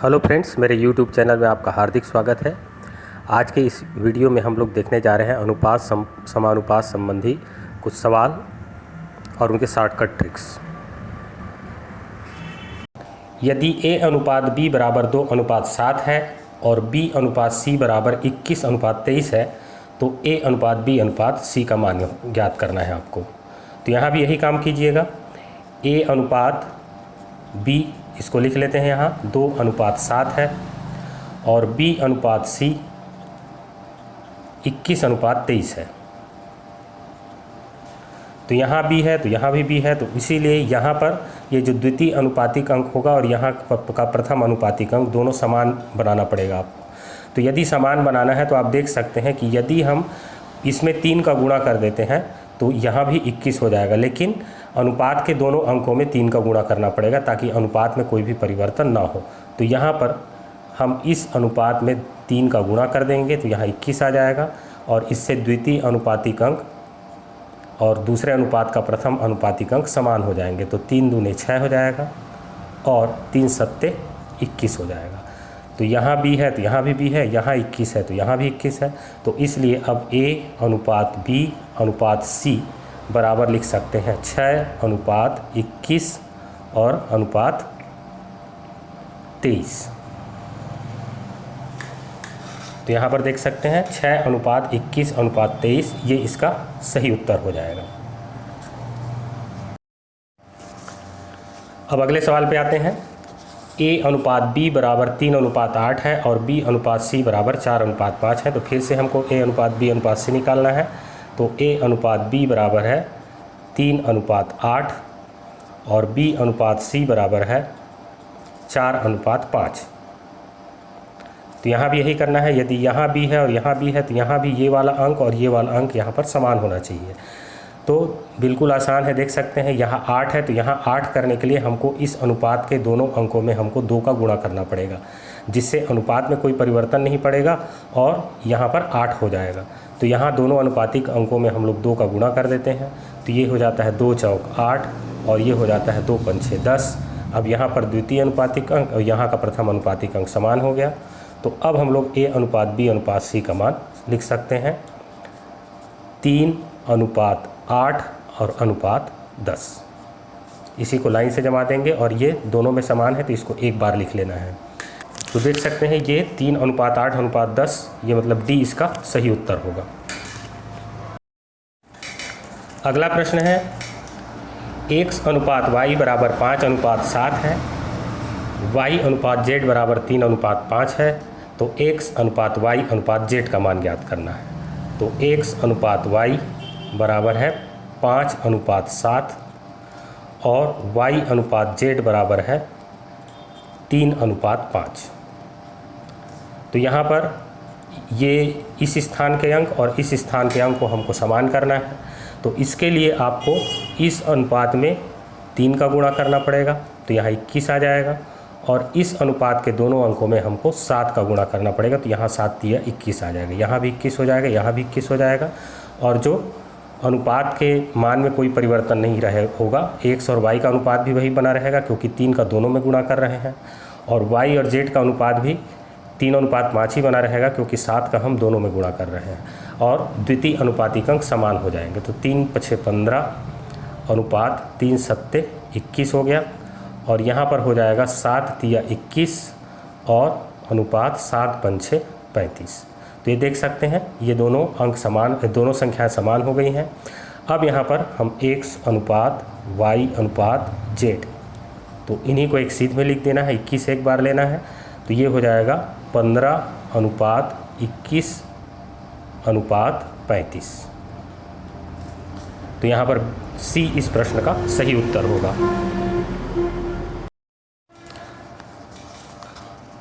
Hello friends, मेरे YouTube channel में आपका हार्दिक स्वागत है। आज के इस वीडियो में हम लोग देखने जा रहे हैं अनुपात समानुपात संबंधी कुछ सवाल और उनके शॉर्टकट ट्रिक्स। यदि a अनुपात b बराबर 2 अनुपात 7 है और b अनुपात c बराबर 21 अनुपात 23 है तो a अनुपात b अनुपात c का मान ज्ञात करना है आपको। तो यहाँ भी यही काम कीजिएगा। a अनुपात b इसको लिख लेते हैं, यहाँ 2 अनुपात 7 है और b अनुपात c 21 अनुपात 23 है। तो यहाँ b है तो यहाँ भी b है, तो इसीलिए यहाँ पर ये जो द्वितीय अनुपातिक अंक होगा और यहाँ का प्रथम अनुपातिक अंक दोनों समान बनाना पड़ेगा आपको। तो यदि समान बनाना है तो आप देख सकते हैं कि यदि हम इसमें 3 का गुणा कर देते हैं तो यहाँ भी 21 हो जाएगा, लेकिन अनुपात के दोनों अंकों में 3 का गुणा करना पड़ेगा ताकि अनुपात में कोई भी परिवर्तन ना हो। तो यहाँ पर हम इस अनुपात में 3 का गुणा कर देंगे तो यहाँ 21 आ जाएगा और इससे द्वितीय अनुपातिक अंक और दूसरे अनुपात का प्रथम अनुपातिक अंक समान हो जाएंगे। तो 3 दूने 6 हो जाएगा और 3 सत्ते 21 हो जाएगा। तो यहाँ b है तो यहाँ भी b है, यहाँ 21 है तो यहाँ भी 21 है। तो इसलिए अब a अनुपात b अनुपात c बराबर लिख सकते हैं 6 अनुपात 21 और अनुपात 23। तो यहाँ पर देख सकते हैं 6 अनुपात 21 अनुपात 23, ये इसका सही उत्तर हो जाएगा। अब अगले सवाल पे आते हैं। a अनुपात b बराबर 3 अनुपात 8 है और b अनुपात c बराबर 4 अनुपात 5 है। तो फिर से हमको a अनुपात b अनुपात c निकालना है। तो a अनुपात b बराबर है 3 अनुपात 8 और b अनुपात c बराबर है 4 अनुपात 5। तो यहाँ भी यही करना है। यदि यहाँ b है और यहाँ b है तो यहाँ भी ये वाला अंक और ये वाला अंक यहाँ पर समान होना चाहिए। तो बिल्कुल आसान है, देख सकते हैं यहाँ 8 है तो यहाँ 8 करने के लिए हमको इस अनुपात के दोनों अंकों में हमको 2 का गुणा करना पड़ेगा, जिससे अनुपात में कोई परिवर्तन नहीं पड़ेगा और यहाँ पर 8 हो जाएगा। तो यहाँ दोनों अनुपातिक अंकों में हम लोग 2 का गुणा कर देते हैं। तो ये हो जाता है 2 चौक 8 और ये हो जाता है 2 पंछे 10। अब यहाँ पर द्वितीय अनुपातिक अंक और यहाँ का प्रथम अनुपातिक अंक समान हो गया। तो अब हम लोग a अनुपात b अनुपात c का मान लिख सकते हैं 3 अनुपात 8 और अनुपात 10। इसी को लाइन से जमा देंगे और ये दोनों में समान है तो इसको एक बार लिख लेना है। तो देख सकते हैं ये 3 अनुपात 8 अनुपात 10, ये मतलब डी इसका सही उत्तर होगा। अगला प्रश्न है x अनुपात y बराबर 5 अनुपात 7 है, y अनुपात z बराबर 3 अनुपात 5 है। तो x अनुपात y अनुपात z का मान ज्ञात करना है। तो x अनुपात y बराबर है 5 अनुपात 7 और y अनुपात z बराबर है 3 अनुपात 5। तो यहाँ पर ये इस स्थान के अंक और इस स्थान के अंक को हमको समान करना है। तो इसके लिए आपको इस अनुपात में 3 का गुणा करना पड़ेगा, तो यहाँ 21 आ जाएगा और इस अनुपात के दोनों अंकों में हमको 7 का गुणा करना पड़ेगा। तो यहाँ 7 तिया 21 आ जाएगा, यहाँ भी 21 हो जाएगा, यहाँ भी 21 हो जाएगा। और जो अनुपात के मान में कोई परिवर्तन नहीं होगा, x और y का अनुपात भी वही बना रहेगा क्योंकि 3 का दोनों में गुणा कर रहे हैं, और y और z का अनुपात भी 3 अनुपात 5 ही बना रहेगा क्योंकि 7 का हम दोनों में गुणा कर रहे हैं। और द्वितीय अनुपातिक अंक समान हो जाएंगे। तो 3 पछे 15 अनुपात 3 सत्ते 21 हो गया और यहाँ पर हो जाएगा 7 तिया 21 और अनुपात 7 पंछे 35। तो ये देख सकते हैं ये दोनों अंक समान, दोनों संख्याएं समान हो गई हैं। अब यहाँ पर हम x अनुपात y अनुपात z, तो इन्हीं को एक सीध में लिख देना है। 21 एक बार लेना है तो ये हो जाएगा 15 अनुपात 21 अनुपात 35। तो यहाँ पर c इस प्रश्न का सही उत्तर होगा।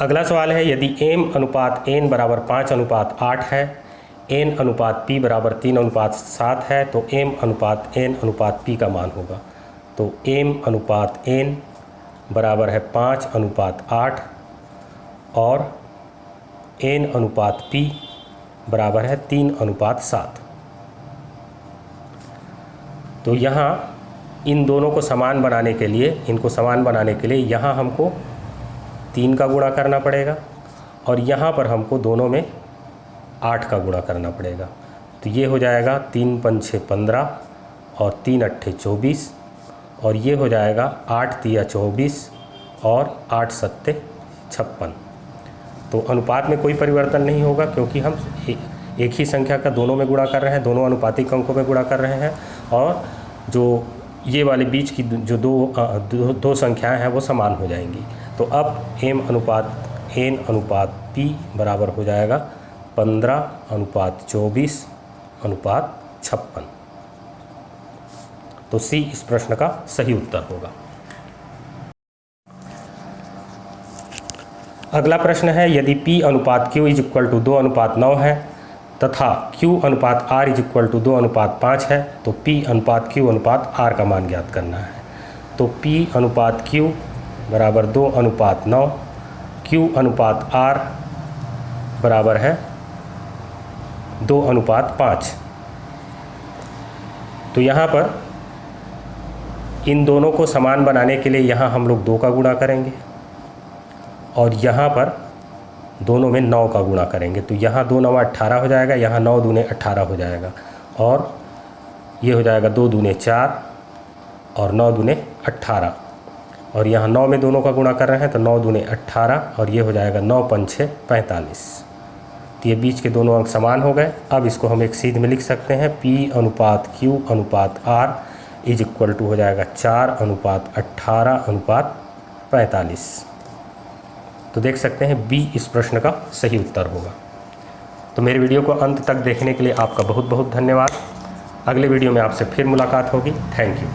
अगला सवाल है यदि m अनुपात n बराबर 5 अनुपात 8 है, n अनुपात p बराबर 3 अनुपात 7 है तो m अनुपात n अनुपात p का मान होगा। तो m अनुपात n बराबर है 5 अनुपात 8 और n अनुपात p बराबर है 3 अनुपात 7। तो यहाँ इन दोनों को समान बनाने के लिए, इनको समान बनाने के लिए यहाँ हमको 3 का गुणा करना पड़ेगा और यहाँ पर हमको दोनों में 8 का गुणा करना पड़ेगा। तो ये हो जाएगा 3 पंच 6 15 और 3 अट्ठे 24 और ये हो जाएगा 8 तिया 24 और 8 सत्ते 56। तो अनुपात में कोई परिवर्तन नहीं होगा क्योंकि हम एक ही संख्या का दोनों में गुणा कर रहे हैं, दोनों अनुपातिक अंकों में गुणा कर रहे हैं और जो ये वाले बीच की जो दो संख्याएं हैं वो समान हो जाएंगी। तो अब m अनुपात n अनुपात p बराबर हो जाएगा 15:24:56। तो C इस प्रश्न का सही उत्तर होगा। अगला प्रश्न है, यदि P अनुपात Q इज इक्वल टू 2:9 है तथा Q अनुपात R इज इक्वल टू 2:5 है तो P अनुपात Q अनुपात R का मान ज्ञात करना है। तो P अनुपात Q बराबर 2:9, Q अनुपात R बराबर है 2:5। तो यहाँ पर इन दोनों को समान बनाने के लिए यहाँ हम लोग 2 का गुणा करेंगे और यहाँ पर दोनों में 9 का गुणा करेंगे। तो यहाँ 2 9 18 हो जाएगा, यहाँ 9 दूने 18 हो जाएगा और ये हो जाएगा 2 दूने 4 और 9 दूने 18 और यहाँ 9 में दोनों का गुणा कर रहे हैं तो 9 दूने 18 और ये हो जाएगा 9 पंछे 45। तो ये बीच के दोनों अंक समान हो गए। अब इसको हम एक सीध में लिख सकते हैं, P अनुपात Q अनुपात R इज इक्वल टू हो जाएगा 4:18:45। तो देख सकते हैं B इस प्रश्न का सही उत्तर होगा। तो मेरे वीडियो को अंत तक देखने के लिए आपका बहुत बहुत धन्यवाद। अगले वीडियो में आपसे फिर मुलाकात होगी। Thank you.